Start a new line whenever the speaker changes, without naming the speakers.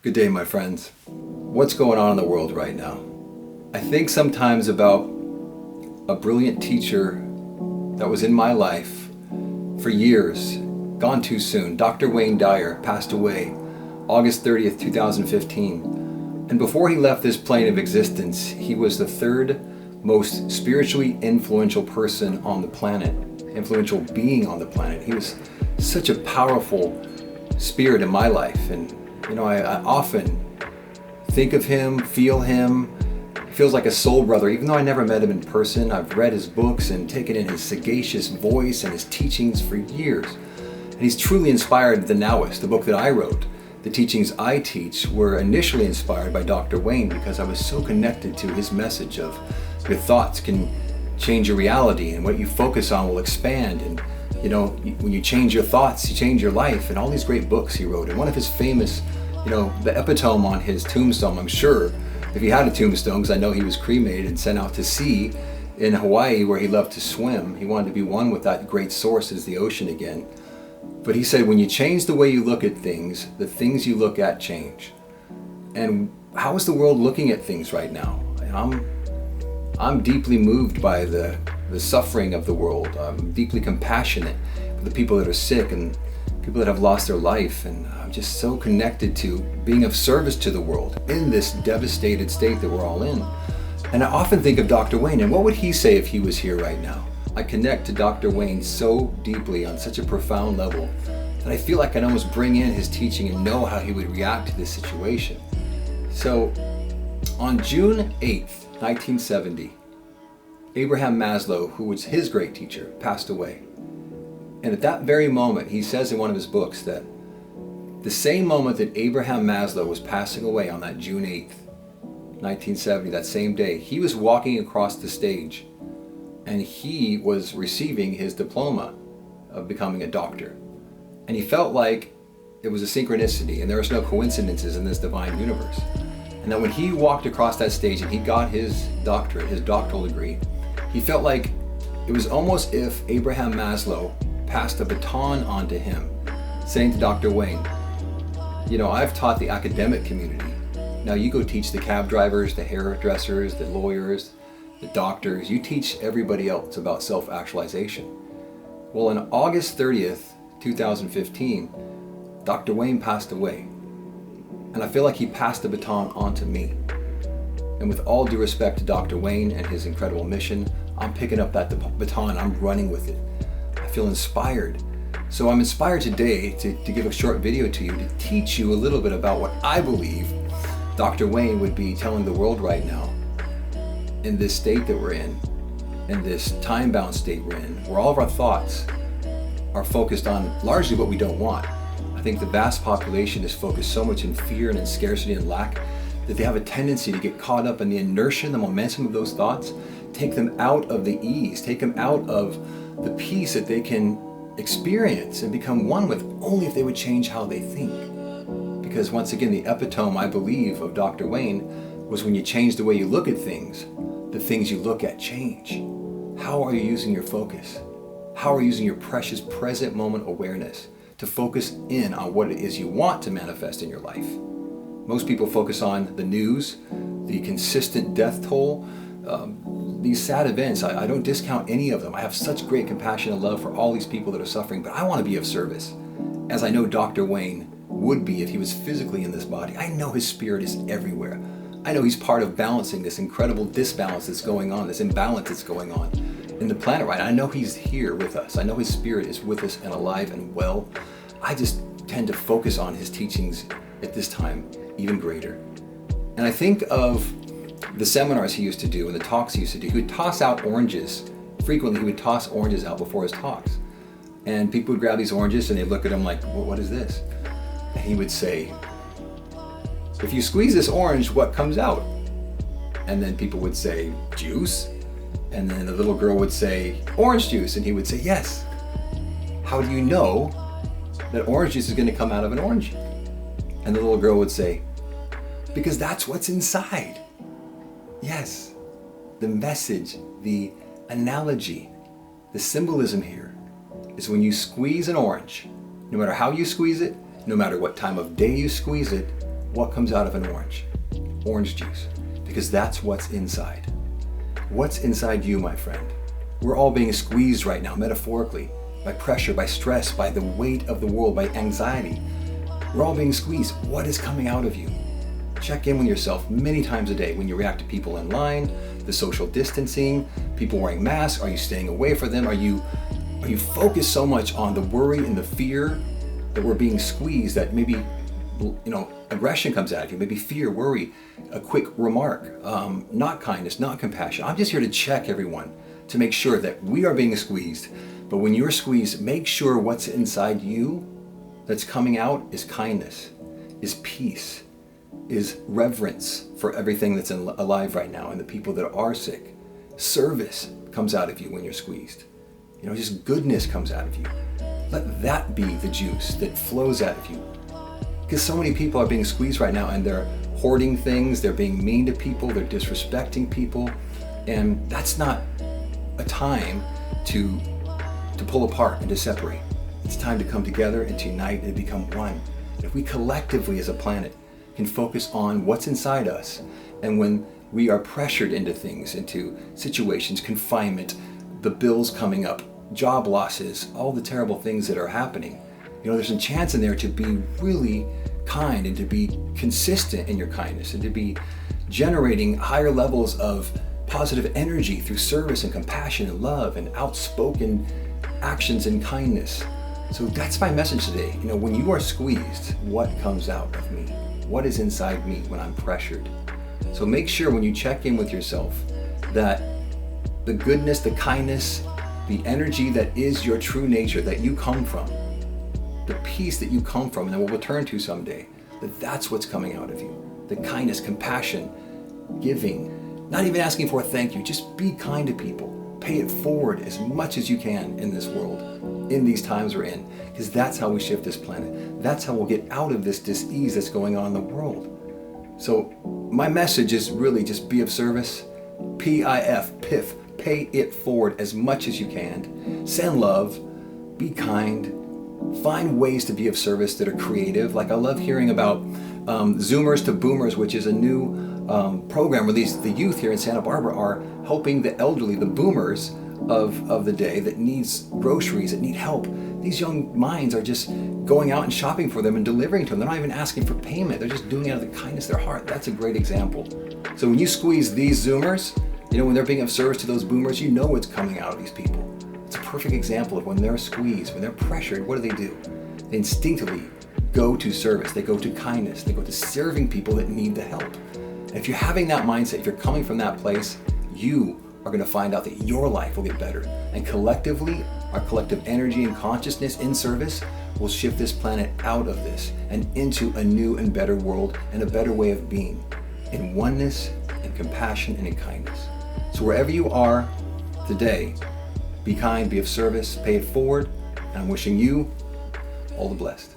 Good day, my friends. What's going on in the world right now? I think sometimes about a brilliant teacher that was in my life for years, gone too soon. Dr. Wayne Dyer passed away August 30th, 2015. And before he left this plane of existence, he was the third most spiritually influential person on the planet, influential being on the planet. He was such a powerful spirit in my life. And I often think of him, feel him. He feels like a soul brother, even though I never met him in person. I've read his books and taken in his sagacious voice and his teachings for years. And he's truly inspired the Now-ist, the book that I wrote. The teachings I teach were initially inspired by Dr. Wayne because I was so connected to his message of your thoughts can change your reality and what you focus on will expand. And when you change your thoughts, you change your life, and all these great books he wrote. And one of his famous, the epitome on his tombstone, I'm sure, if he had a tombstone, because I know he was cremated and sent out to sea in Hawaii where he loved to swim. He wanted to be one with that great source as the ocean again. But he said, when you change the way you look at things, the things you look at change. And how is the world looking at things right now? I'm deeply moved by the suffering of the world. I'm deeply compassionate for the people that are sick and people that have lost their life. And I'm just so connected to being of service to the world in this devastated state that we're all in. And I often think of Dr. Wayne, and what would he say if he was here right now? I connect to Dr. Wayne so deeply on such a profound level that I feel like I can almost bring in his teaching and know how he would react to this situation. So on June 8th, 1970, Abraham Maslow, who was his great teacher, passed away. And at that very moment, he says in one of his books that the same moment that Abraham Maslow was passing away on that June 8th, 1970, that same day, he was walking across the stage and he was receiving his diploma of becoming a doctor. And he felt like it was a synchronicity and there was no coincidences in this divine universe. And that when he walked across that stage and he got his doctorate, his doctoral degree, he felt like it was almost if Abraham Maslow passed a baton on to him, saying to Dr. Wayne, I've taught the academic community. Now you go teach the cab drivers, the hairdressers, the lawyers, the doctors. You teach everybody else about self-actualization. Well, on August 30th, 2015, Dr. Wayne passed away. And I feel like he passed the baton on to me. And with all due respect to Dr. Wayne and his incredible mission, I'm picking up that baton, I'm running with it. I feel inspired. So I'm inspired today to give a short video to you to teach you a little bit about what I believe Dr. Wayne would be telling the world right now in this state that we're in this time-bound state we're in, where all of our thoughts are focused on largely what we don't want. I think the vast population is focused so much in fear and in scarcity and lack that they have a tendency to get caught up in the inertia and the momentum of those thoughts, take them out of the ease, take them out of the peace that they can experience and become one with only if they would change how they think. Because once again, the epitome, I believe, of Dr. Wayne was when you change the way you look at things, the things you look at change. How are you using your focus? How are you using your precious present moment awareness to focus in on what it is you want to manifest in your life? Most people focus on the news, the consistent death toll, these sad events. I don't discount any of them. I have such great compassion and love for all these people that are suffering, but I want to be of service, as I know Dr. Wayne would be if he was physically in this body. I know his spirit is everywhere. I know he's part of balancing this incredible disbalance that's going on, this imbalance that's going on in the planet right now. I know he's here with us. I know his spirit is with us and alive and well. I just tend to focus on his teachings at this time even greater. And I think of the seminars he used to do and the talks he used to do. He would toss out oranges. Frequently, he would toss oranges out before his talks. And people would grab these oranges and they'd look at him like, well, what is this? And he would say, if you squeeze this orange, what comes out? And then people would say, juice? And then the little girl would say, orange juice. And he would say, yes. How do you know that orange juice is going to come out of an orange? And the little girl would say, because that's what's inside. Yes, the message, the analogy, the symbolism here is when you squeeze an orange, no matter how you squeeze it, no matter what time of day you squeeze it, what comes out of an orange? Orange juice. Because that's what's inside. What's inside you, my friend? We're all being squeezed right now, metaphorically, by pressure, by stress, by the weight of the world, by anxiety. We're all being squeezed. What is coming out of you? Check in with yourself many times a day when you react to people in line, the social distancing, people wearing masks. Are you staying away from them? Are you focused so much on the worry and the fear that we're being squeezed that maybe, aggression comes out of you, maybe fear, worry, a quick remark, not kindness, not compassion. I'm just here to check everyone to make sure that we are being squeezed. But when you're squeezed, make sure what's inside you that's coming out is kindness, is peace, is reverence for everything that's alive right now and the people that are sick. Service comes out of you when you're squeezed. Just goodness comes out of you. Let that be the juice that flows out of you. Because so many people are being squeezed right now and they're hoarding things, they're being mean to people, they're disrespecting people, and that's not a time to pull apart and to separate. It's time to come together and to unite and become one. If we collectively as a planet can focus on what's inside us, and when we are pressured into things, into situations, confinement, the bills coming up, job losses, all the terrible things that are happening, there's a chance in there to be really kind and to be consistent in your kindness and to be generating higher levels of positive energy through service and compassion and love and outspoken actions and kindness. So that's my message today. When you are squeezed, what comes out of me? What is inside me when I'm pressured? So make sure when you check in with yourself that the goodness, the kindness, the energy that is your true nature, that you come from, the peace that you come from and that we'll return to someday, that's what's coming out of you. The kindness, compassion, giving, not even asking for a thank you. Just be kind to people. Pay it forward as much as you can in this world, in these times we're in, because that's how we shift this planet. That's how we'll get out of this dis-ease that's going on in the world. So my message is really just be of service. PIF, pay it forward as much as you can. Send love, be kind, find ways to be of service that are creative. Like I love hearing about Zoomers to Boomers, which is a new program where the youth here in Santa Barbara are helping the elderly, the boomers of the day that needs groceries, that need help. These young minds are just going out and shopping for them and delivering to them. They're not even asking for payment. They're just doing it out of the kindness of their heart. That's a great example. So when you squeeze these Zoomers, when they're being of service to those boomers, what's coming out of these people. It's a perfect example of when they're squeezed, when they're pressured, what do? They instinctively go to service. They go to kindness. They go to serving people that need the help. And if you're having that mindset, if you're coming from that place, you are going to find out that your life will get better. And collectively, our collective energy and consciousness in service will shift this planet out of this and into a new and better world and a better way of being, in oneness and compassion and in kindness. So wherever you are today, be kind, be of service, pay it forward, and I'm wishing you all the blessed.